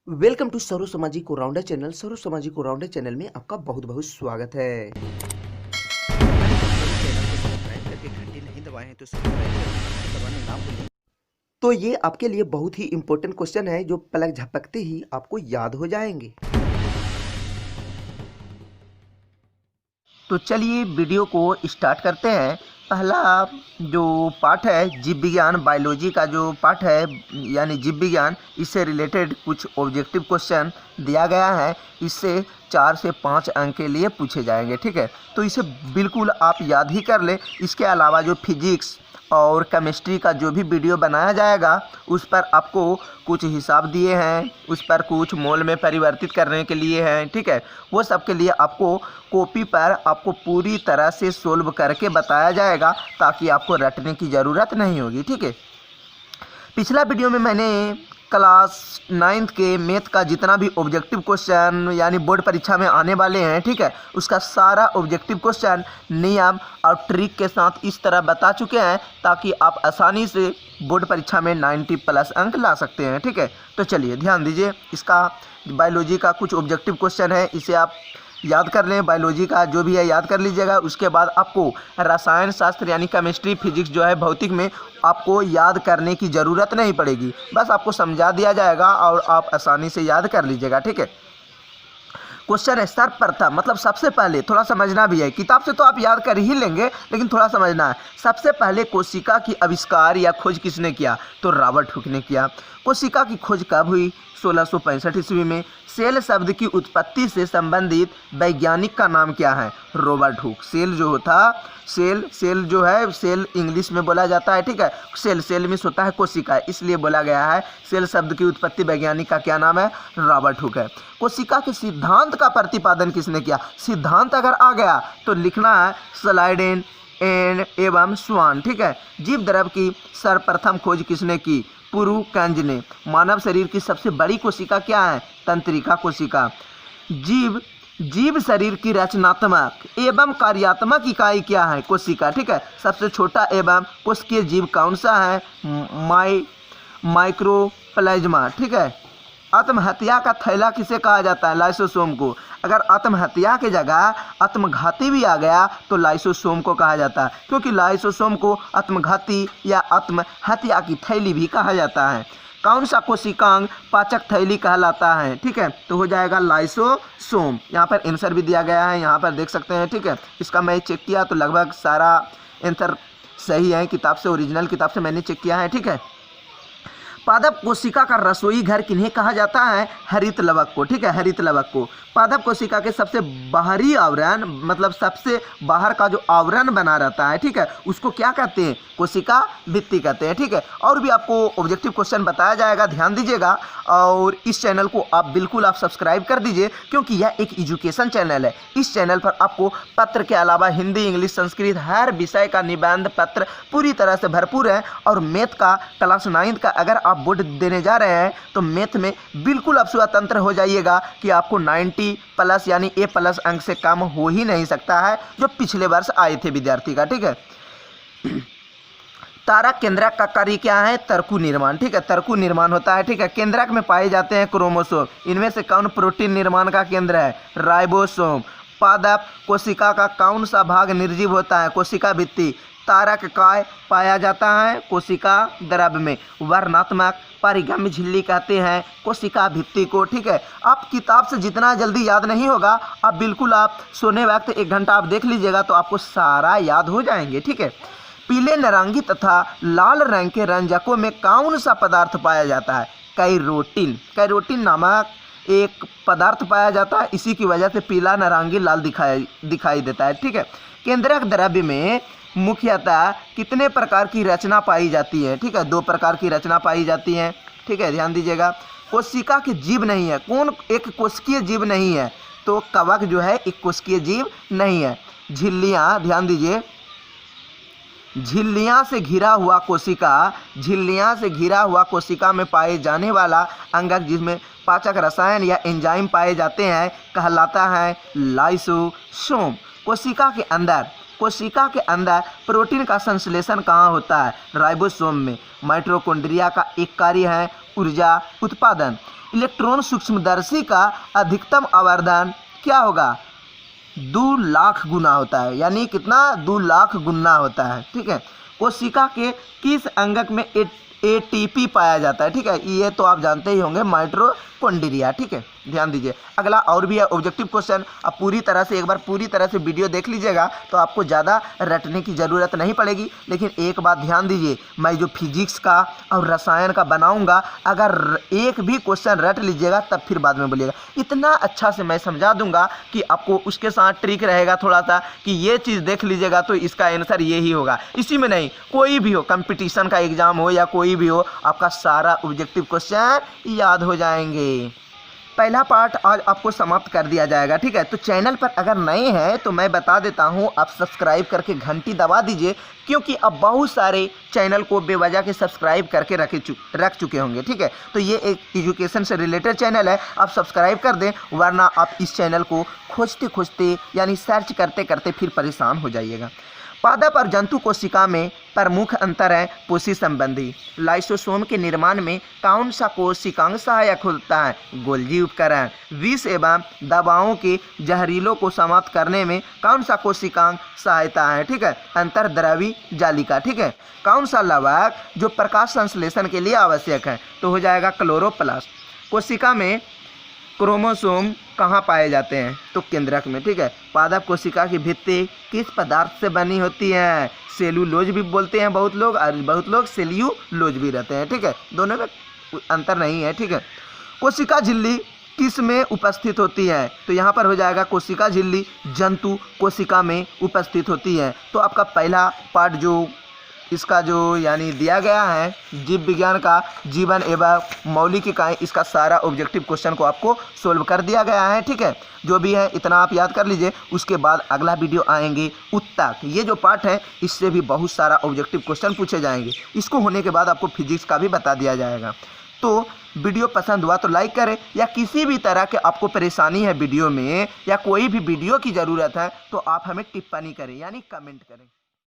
Welcome to serve सामाजिक rounder channel. सर्व सामाजिक rounder channel में आपका बहुत बहुत स्वागत है। चैनल को सब्सक्राइब करके घंटी नहीं दबाए हैं तो सब्सक्राइब दबाना ना भूलें। तो ये आपके लिए बहुत ही इंपॉर्टेंट क्वेश्चन है जो पलक झपकते ही आपको याद हो जाएंगे। तो चलिए वीडियो को स्टार्ट करते हैं। पहला जो पार्ट है जीव विज्ञान बायोलॉजी का जो पार्ट है यानी जीव विज्ञान, इससे रिलेटेड कुछ ऑब्जेक्टिव क्वेश्चन दिया गया है। इससे 4 से 5 अंक के लिए पूछे जाएंगे, ठीक है। तो इसे बिल्कुल आप याद ही कर लें। इसके अलावा जो फिजिक्स और केमिस्ट्री का जो भी वीडियो बनाया जाएगा उस पर आपको कुछ हिसाब दिए हैं, उस पर कुछ मोल में परिवर्तित करने के लिए हैं, ठीक है। वो सब के लिए आपको कॉपी पर आपको पूरी तरह से सोल्व करके बताया जाएगा ताकि आपको रटने की ज़रूरत नहीं होगी, ठीक है। पिछला वीडियो में मैंने क्लास 9th के मैथ का जितना भी ऑब्जेक्टिव क्वेश्चन यानी बोर्ड परीक्षा में आने वाले हैं, ठीक है, उसका सारा ऑब्जेक्टिव क्वेश्चन नियम और ट्रिक के साथ इस तरह बता चुके हैं ताकि आप आसानी से बोर्ड परीक्षा में 90+ अंक ला सकते हैं, ठीक है। तो चलिए ध्यान दीजिए। इसका बायोलॉजी का कुछ ऑब्जेक्टिव क्वेश्चन है, इसे आप याद कर लें। बायोलॉजी का जो भी है याद कर लीजिएगा। उसके बाद आपको रसायन शास्त्र यानी केमिस्ट्री फिजिक्स जो है भौतिक में आपको याद करने की ज़रूरत नहीं पड़ेगी, बस आपको समझा दिया जाएगा और आप आसानी से याद कर लीजिएगा, ठीक है। क्वेश्चन है सर्वप्रथम, मतलब सबसे पहले थोड़ा समझना भी है। किताब से तो आप याद कर ही लेंगे लेकिन थोड़ा समझना है। सबसे पहले कोशिका की आविष्कार या खोज किसने किया? तो रॉबर्ट हुक ने किया। कोशिका की खोज कब हुई? 1665 ईस्वी में। सेल शब्द की उत्पत्ति से संबंधित वैज्ञानिक का नाम क्या है? Robert Hooke. सेल जो होता सेल जो है सेल इंग्लिश में बोला जाता है, ठीक है। सेल मीन्स होता है कोशिका, इसलिए बोला गया है। सेल शब्द की उत्पत्ति वैज्ञानिक का क्या नाम है? रॉबर्ट हुक है। कोशिका के सिद्धांत का प्रतिपादन किसने किया? सिद्धांत अगर आ गया तो लिखना है स्लाइडेन एवं स्वान, ठीक है। जीव द्रव की सर्वप्रथम खोज किसने की? पुरुकंज ने। मानव शरीर की सबसे बड़ी कोशिका क्या है? तंत्रिका कोशिका। जीव शरीर की रचनात्मक एवं कार्यात्मक इकाई क्या है? कोशिका, ठीक है। सबसे छोटा एवं कोशिकीय जीव कौन सा है? माइक्रोप्लाज्मा, ठीक है। आत्महत्या का थैला किसे कहा जाता है? लाइसोसोम को। अगर आत्महत्या की जगह आत्मघाती भी आ गया तो लाइसोसोम को कहा जाता है, क्योंकि लाइसोसोम को आत्मघाती या आत्महत्या की थैली भी कहा जाता है। कौन सा कोशिकांग पाचक थैली कहलाता है? ठीक है, तो हो जाएगा लाइसोसोम। यहाँ पर आंसर भी दिया गया है, यहाँ पर देख सकते हैं, ठीक है। इसका मैं चेक किया तो लगभग सारा आंसर सही है। किताब से, ओरिजिनल किताब से मैंने चेक किया है, ठीक है। पादप कोशिका का रसोई घर किन्हें कहा जाता है? हरित लवक को, ठीक है, हरित लवक को। पादप कोशिका के सबसे बाहरी आवरण, मतलब सबसे बाहर का जो आवरण बना रहता है, ठीक है, उसको क्या कहते हैं? कोशिका भित्ति कहते हैं, ठीक है। और भी आपको ऑब्जेक्टिव क्वेश्चन बताया जाएगा, ध्यान दीजिएगा। और इस चैनल को आप बिल्कुल आप सब्सक्राइब कर दीजिए, क्योंकि यह एक एजुकेशन चैनल है। इस चैनल पर आपको पत्र के अलावा हिंदी, इंग्लिश, संस्कृत हर विषय का निबंध पत्र पूरी तरह से भरपूर है। और मैथ का क्लास 9th का अगर आप बोर्ड देने जा रहे हैं तो मैथ में बिल्कुल आप स्वतंत्र हो जाइएगा कि आपको 90+ यानी A+ अंक से कम हो ही नहीं सकता है, जो पिछले वर्ष आए थे विद्यार्थी का, ठीक है। तारक केंद्रक का कार्य क्या है? तर्कु निर्माण, ठीक है, तर्कु निर्माण होता है, ठीक है। केंद्रक में पाए जाते हैं क्रोमोसोम। इनमें से कौन प्रोटीन निर्माण का केंद्र है? राइबोसोम। पादप कोशिका का कौन सा भाग निर्जीव होता है? कोशिका भित्ति। तारक काय पाया जाता है? कोशिका द्रव्य में। वर्णात्मक परिगम्य झिल्ली कहते हैं कोशिका भित्ति को, ठीक है। आप किताब से जितना जल्दी याद नहीं होगा, आप बिल्कुल आप सोने वक्त 1 घंटा आप देख लीजिएगा तो आपको सारा याद हो जाएंगे, ठीक है। पीले, नारंगी तथा लाल रंग के रंजकों में कौन सा पदार्थ पाया जाता है? कैरोटीन। कैरोटीन नामक एक पदार्थ पाया जाता है, इसी की वजह से पीला, नारंगी, लाल दिखाई देता है, ठीक है। केंद्रक द्रव्य में मुख्यतः कितने प्रकार की रचना पाई जाती है? ठीक है, 2 प्रकार की रचना पाई जाती है, ठीक है, ध्यान दीजिएगा। कोशिका के जीव नहीं है, कौन एक कोशिकीय जीव नहीं है? तो कवक जो है एक कोशिकीय जीव नहीं है। झिल्लियाँ, ध्यान दीजिए, झिल्लियाँ से घिरा हुआ कोशिका में पाए जाने वाला अंगक जिसमें पाचक रसायन या एंजाइम पाए जाते हैं कहलाता है लाइसोसोम। कोशिका के अंदर प्रोटीन का संश्लेषण कहाँ होता है? राइबोसोम में। माइटोकॉन्ड्रिया का एक कार्य है ऊर्जा उत्पादन। इलेक्ट्रॉन सूक्ष्मदर्शी का अधिकतम आवर्धन क्या होगा? 2 लाख गुना होता है, यानी कितना? 2 लाख गुना होता है। ठीक है। कोशिका के किस अंगक में एटीपी पाया जाता है? ठीक है, ये तो आप जानते ही होंगे, माइटोकॉन्ड्रिया। ठीक है, ध्यान दीजिए। अगला और भी है ऑब्जेक्टिव क्वेश्चन। आप पूरी तरह से एक बार पूरी तरह से वीडियो देख लीजिएगा तो आपको ज़्यादा रटने की ज़रूरत नहीं पड़ेगी। लेकिन एक बात ध्यान दीजिए, मैं जो फिजिक्स का और रसायन का बनाऊंगा, अगर एक भी क्वेश्चन रट लीजिएगा तब फिर बाद में बोलिएगा। इतना अच्छा से मैं समझा दूंगा कि आपको उसके साथ ट्रिक रहेगा थोड़ा सा कि ये चीज़ देख लीजिएगा तो इसका आंसर ये ही होगा। इसी में नहीं, कोई भी हो, कंपटीशन का एग्जाम हो या कोई भी हो, आपका सारा ऑब्जेक्टिव क्वेश्चन याद हो जाएंगे। पहला पार्ट आज आपको समाप्त कर दिया जाएगा। ठीक है, तो चैनल पर अगर नए हैं तो मैं बता देता हूं, आप सब्सक्राइब करके घंटी दबा दीजिए, क्योंकि अब बहुत सारे चैनल को बेवजह के सब्सक्राइब करके रख चुके होंगे। ठीक है, तो ये एक एजुकेशन से रिलेटेड चैनल है, आप सब्सक्राइब कर दें, वरना आप इस चैनल को खोजते खोजते यानी सर्च करते करते फिर परेशान हो जाइएगा। पादप और जंतु कोशिका में प्रमुख अंतर है पोषी संबंधी। लाइसोसोम के निर्माण में कौन सा कोशिकांग सहायक होता है? गोल्जी उपकरण। विष एवं दवाओं के जहरीलों को समाप्त करने में कौन सा कोशिकांग सहायता है? ठीक है, अंतर्द्रवी जालिका। ठीक है, कौन सा लवक जो प्रकाश संश्लेषण के लिए आवश्यक है? तो हो जाएगा क्लोरोप्लास्ट। कोशिका में क्रोमोसोम कहाँ पाए जाते हैं? तो केंद्रक में। ठीक है, पादप कोशिका की भित्ति किस पदार्थ से बनी होती है? सेलुलोज भी बोलते हैं बहुत लोग, और बहुत लोग सेल्यूलोज भी रहते हैं। ठीक है, दोनों में अंतर नहीं है। ठीक है, कोशिका झिल्ली किस में उपस्थित होती है? तो यहाँ पर हो जाएगा कोशिका झिल्ली जंतु कोशिका में उपस्थित होती है। तो आपका पहला पार्ट जो इसका जो यानी दिया गया है जीव विज्ञान का, जीवन एवं मौलिक इकाई, इसका सारा ऑब्जेक्टिव क्वेश्चन को आपको सोल्व कर दिया गया है। ठीक है, जो भी है इतना आप याद कर लीजिए। उसके बाद अगला वीडियो आएंगे उत्तक। ये जो पार्ट है इससे भी बहुत सारा ऑब्जेक्टिव क्वेश्चन पूछे जाएंगे। इसको होने के बाद आपको फिजिक्स का भी बता दिया जाएगा। तो वीडियो पसंद हुआ तो लाइक करें, या किसी भी तरह के आपको परेशानी है वीडियो में या कोई भी वीडियो की ज़रूरत है तो आप हमें टिप्पणी करें यानी कमेंट करें।